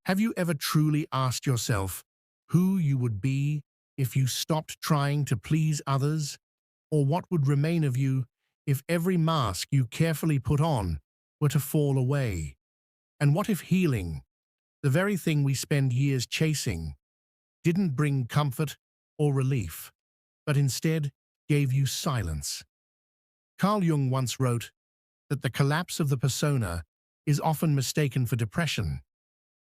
Have you ever truly asked yourself who you would be if you stopped trying to please others? Or what would remain of you if every mask you carefully put on were to fall away? And what if healing, the very thing we spend years chasing, didn't bring comfort or relief, but instead gave you silence? Carl Jung once wrote that the collapse of the persona is often mistaken for depression,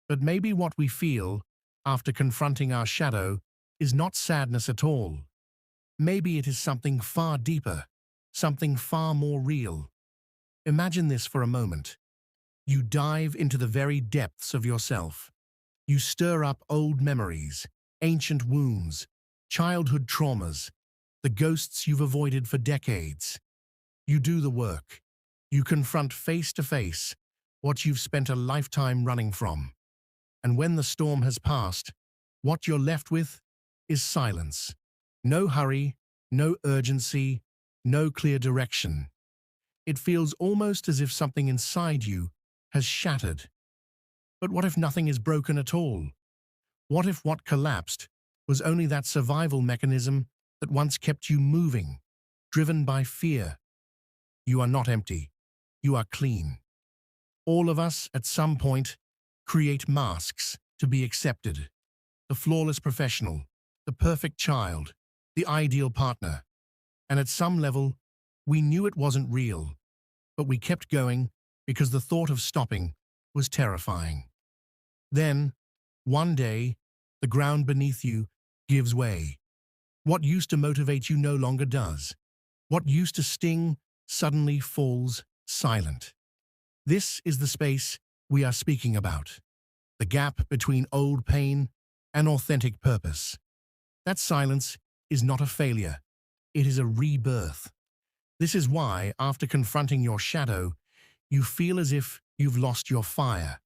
but maybe what we feel after confronting our shadow is not sadness at all. Maybe it is something far deeper, something far more real. Imagine this for a moment. You dive into the very depths of yourself. You stir up old memories, ancient wounds, childhood traumas, the ghosts you've avoided for decades. You do the work. You confront face to face what you've spent a lifetime running from. And when the storm has passed, what you're left with is silence. No hurry, no urgency, no clear direction. It feels almost as if something inside you has shattered. But what if nothing is broken at all? What if what collapsed was only that survival mechanism that once kept you moving, driven by fear? You are not empty. You are clean. All of us, at some point, create masks to be accepted. The flawless professional, the perfect child, the ideal partner. And at some level, we knew it wasn't real, but we kept going because the thought of stopping was terrifying. Then, one day, the ground beneath you gives way. What used to motivate you no longer does. What used to sting suddenly falls silent. This is the space we are speaking about. The gap between old pain and authentic purpose. That silence is not a failure. It is a rebirth. This is why, after confronting your shadow, you feel as if you've lost your fire.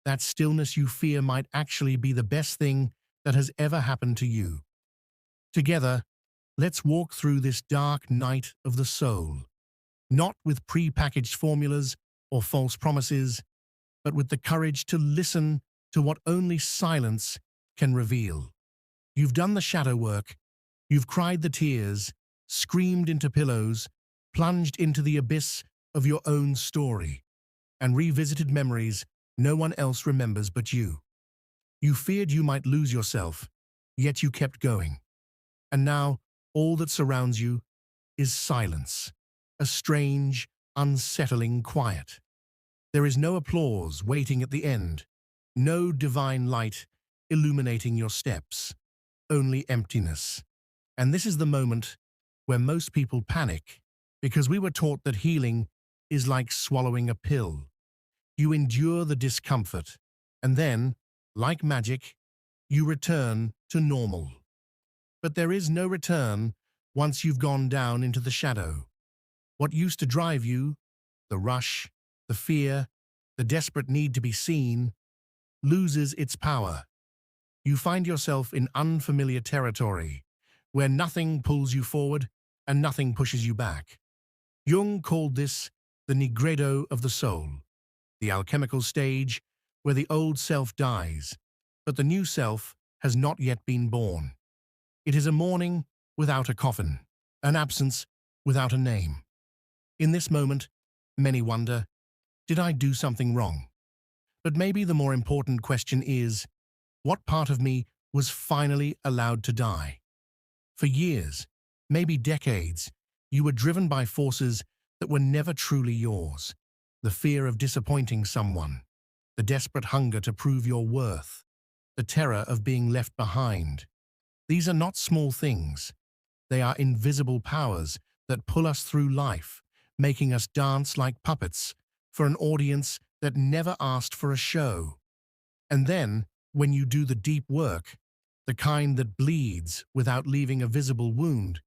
That stillness you fear might actually be the best thing that has ever happened to you. Together, let's walk through this dark night of the soul. Not with pre-packaged formulas or false promises, but with the courage to listen to what only silence can reveal. You've done the shadow work. You've cried the tears, screamed into pillows, plunged into the abyss of your own story, and revisited memories no one else remembers but you. You feared you might lose yourself, yet you kept going. And now, all that surrounds you is silence, a strange, unsettling quiet. There is no applause waiting at the end, no divine light illuminating your steps, only emptiness. And this is the moment where most people panic, because we were taught that healing is like swallowing a pill. You endure the discomfort, and then, like magic, you return to normal. But there is no return once you've gone down into the shadow. What used to drive you, the rush, the fear, the desperate need to be seen, loses its power. You find yourself in unfamiliar territory, where nothing pulls you forward and nothing pushes you back. Jung called this the nigredo of the soul, the alchemical stage where the old self dies, but the new self has not yet been born. It is a mourning without a coffin, an absence without a name. In this moment, many wonder, did I do something wrong? But maybe the more important question is, what part of me was finally allowed to die? For years, maybe decades, you were driven by forces that were never truly yours. The fear of disappointing someone, the desperate hunger to prove your worth, the terror of being left behind. These are not small things. They are invisible powers that pull us through life, making us dance like puppets for an audience that never asked for a show. And then, when you do the deep work, the kind that bleeds without leaving a visible wound,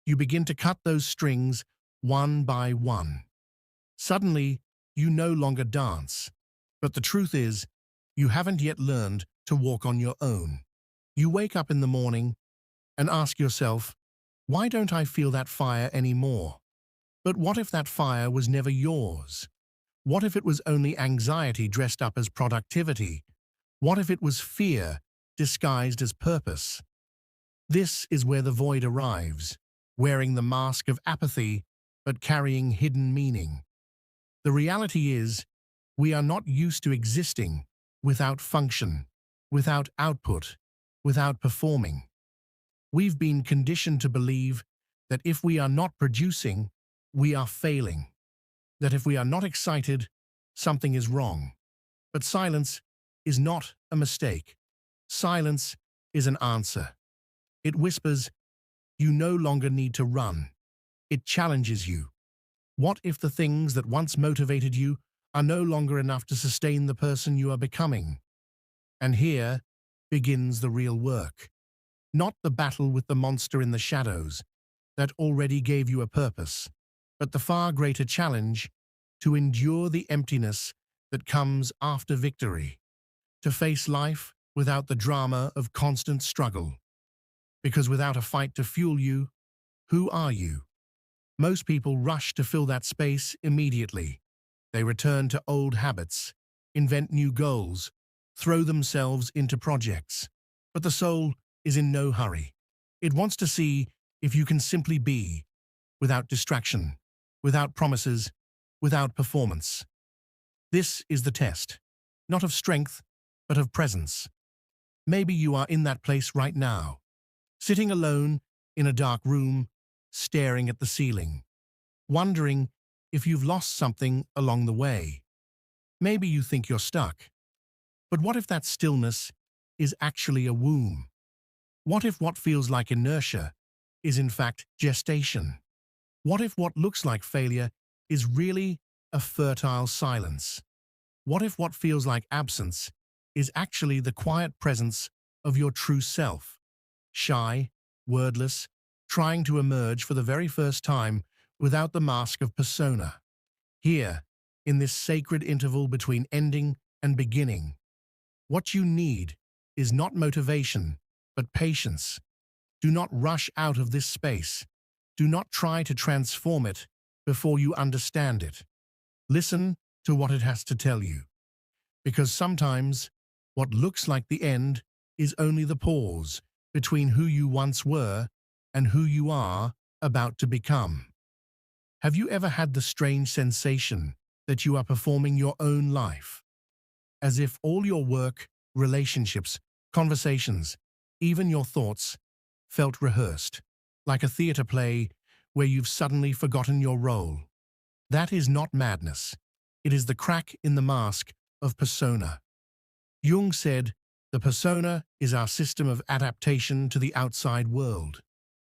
you begin to cut those strings one by one. Suddenly, you no longer dance. But the truth is, you haven't yet learned to walk on your own. You wake up in the morning and ask yourself, why don't I feel that fire anymore? But what if that fire was never yours? What if it was only anxiety dressed up as productivity? What if it was fear disguised as purpose? This is where the void arrives, wearing the mask of apathy but carrying hidden meaning. The reality is, we are not used to existing without function, without output, without performing. We've been conditioned to believe that if we are not producing, we are failing, that if we are not excited, something is wrong. But silence is not a mistake. Silence is an answer. It whispers, you no longer need to run. It challenges you. What if the things that once motivated you are no longer enough to sustain the person you are becoming? And here begins the real work. Not the battle with the monster in the shadows that already gave you a purpose, but the far greater challenge to endure the emptiness that comes after victory, to face life without the drama of constant struggle. Because without a fight to fuel you, who are you? Most people rush to fill that space immediately. They return to old habits, invent new goals, throw themselves into projects. But the soul is in no hurry. It wants to see if you can simply be, without distraction, without promises, without performance. This is the test, not of strength, but of presence. Maybe you are in that place right now, sitting alone in a dark room, staring at the ceiling, wondering if you've lost something along the way. Maybe you think you're stuck. But what if that stillness is actually a womb? What if what feels like inertia is in fact gestation? What if what looks like failure is really a fertile silence? What if what feels like absence is actually the quiet presence of your true self, shy, wordless, trying to emerge for the very first time without the mask of persona? Here, in this sacred interval between ending and beginning, what you need is not motivation, but patience. Do not rush out of this space. Do not try to transform it before you understand it. Listen to what it has to tell you. Because sometimes what looks like the end is only the pause between who you once were and who you are about to become. Have you ever had the strange sensation that you are performing your own life? As if all your work, relationships, conversations, even your thoughts, felt rehearsed, like a theater play where you've suddenly forgotten your role. That is not madness. It is the crack in the mask of persona. Jung said, the persona is our system of adaptation to the outside world.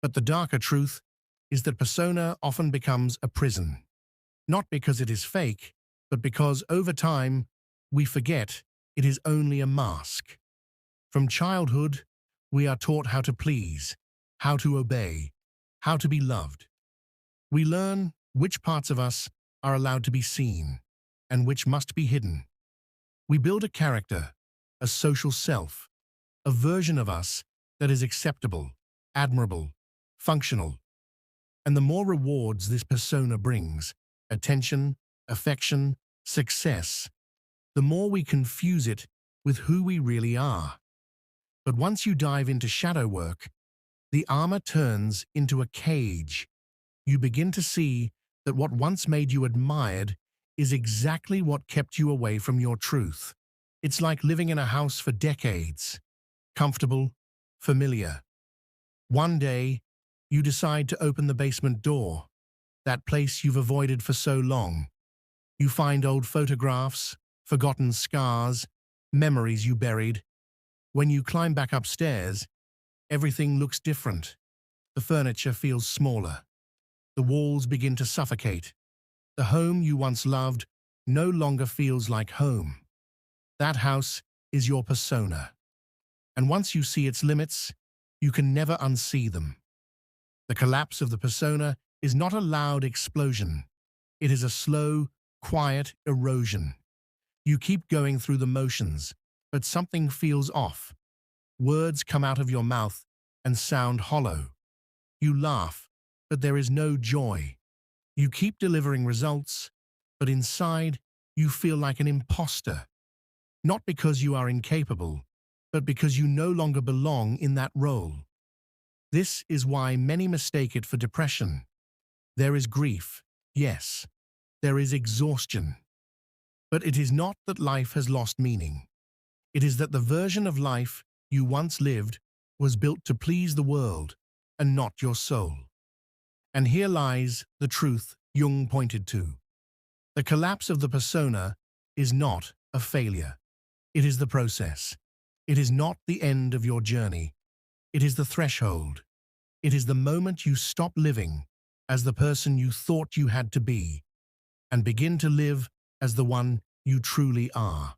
But the darker truth is that persona often becomes a prison. Not because it is fake, but because over time we forget it is only a mask. From childhood, we are taught how to please, how to obey, how to be loved. We learn which parts of us are allowed to be seen and which must be hidden. We build a character, a social self, a version of us that is acceptable, admirable, functional. And the more rewards this persona brings, attention, affection, success, the more we confuse it with who we really are. But once you dive into shadow work, the armor turns into a cage. You begin to see that what once made you admired is exactly what kept you away from your truth. It's like living in a house for decades, comfortable, familiar. One day, you decide to open the basement door, that place you've avoided for so long. You find old photographs, forgotten scars, memories you buried. When you climb back upstairs, everything looks different. The furniture feels smaller. The walls begin to suffocate. The home you once loved no longer feels like home. That house is your persona. And once you see its limits, you can never unsee them. The collapse of the persona is not a loud explosion. It is a slow, quiet erosion. You keep going through the motions, but something feels off. Words come out of your mouth and sound hollow. You laugh, but there is no joy. You keep delivering results, but inside you feel like an imposter. not because you are incapable, but because you no longer belong in that role. This is why many mistake it for depression. There is grief, yes. There is exhaustion. But it is not that life has lost meaning. It is that the version of life you once lived was built to please the world and not your soul. And here lies the truth Jung pointed to. The collapse of the persona is not a failure. It is the process. It is not the end of your journey. It is the threshold. It is the moment you stop living as the person you thought you had to be and begin to live as the one you truly are.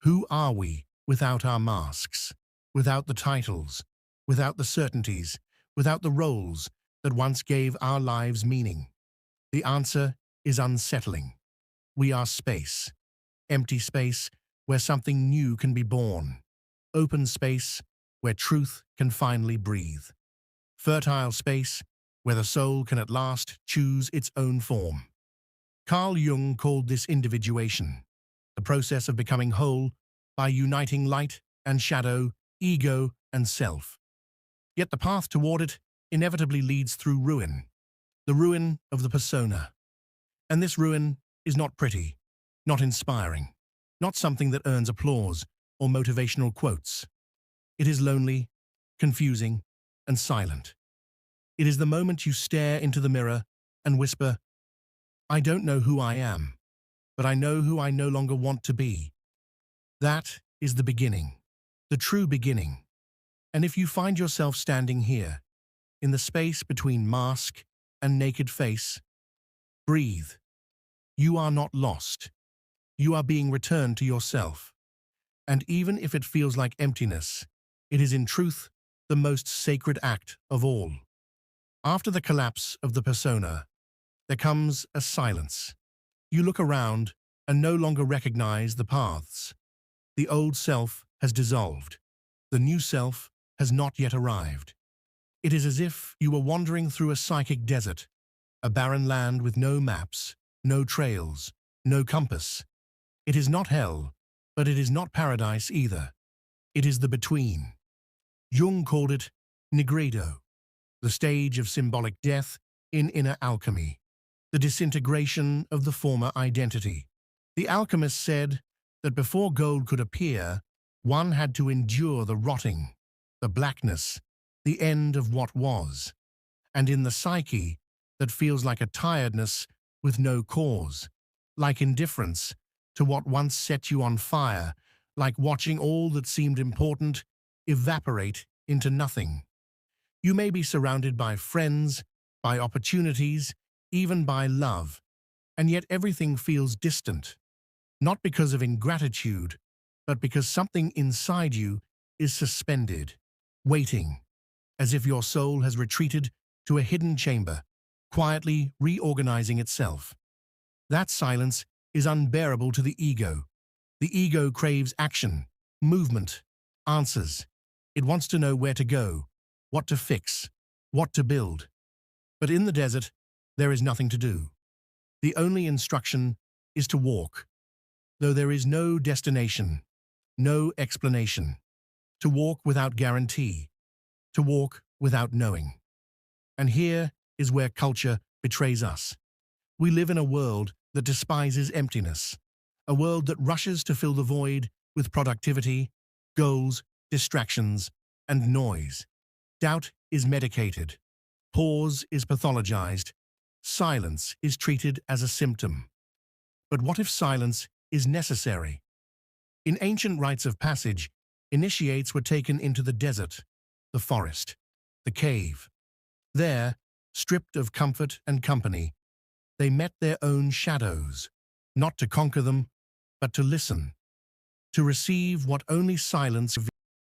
Who are we without our masks, without the titles, without the certainties, without the roles that once gave our lives meaning? The answer is unsettling. We are space, empty space where something new can be born, open space where truth can finally breathe, fertile space where the soul can at last choose its own form. Carl Jung called this individuation, the process of becoming whole by uniting light and shadow, ego and self. Yet the path toward it inevitably leads through ruin, the ruin of the persona. And this ruin is not pretty, not inspiring, not something that earns applause or motivational quotes. It is lonely, confusing, and silent. It is the moment you stare into the mirror and whisper, "I don't know who I am, but I know who I no longer want to be." That is the beginning, the true beginning. And if you find yourself standing here, in the space between mask and naked face, breathe. You are not lost. You are being returned to yourself. And even if it feels like emptiness, it is in truth the most sacred act of all. After the collapse of the persona, there comes a silence. You look around and no longer recognize the paths. The old self has dissolved. The new self has not yet arrived. It is as if you were wandering through a psychic desert, a barren land with no maps, no trails, no compass. It is not hell, but it is not paradise either. It is the between. Jung called it nigredo, the stage of symbolic death in inner alchemy, the disintegration of the former identity. The alchemist said that before gold could appear, one had to endure the rotting, the blackness, the end of what was. And in the psyche, that feels like a tiredness with no cause, like indifference to what once set you on fire, like watching all that seemed important evaporate into nothing. You may be surrounded by friends, by opportunities, even by love, and yet everything feels distant, not because of ingratitude, but because something inside you is suspended, waiting, as if your soul has retreated to a hidden chamber, quietly reorganizing itself. That silence is unbearable to the ego. The ego craves action, movement, answers. It wants to know where to go, what to fix, what to build. But in the desert, there is nothing to do. The only instruction is to walk, though there is no destination, no explanation. To walk without guarantee, to walk without knowing. And here is where culture betrays us. We live in a world that despises emptiness, a world that rushes to fill the void with productivity, goals, distractions, and noise. Doubt is medicated. Pause is pathologized. Silence is treated as a symptom. But what if silence is necessary? In ancient rites of passage, initiates were taken into the desert, the forest, the cave. There, stripped of comfort and company, they met their own shadows, not to conquer them, but to listen, to receive what only silence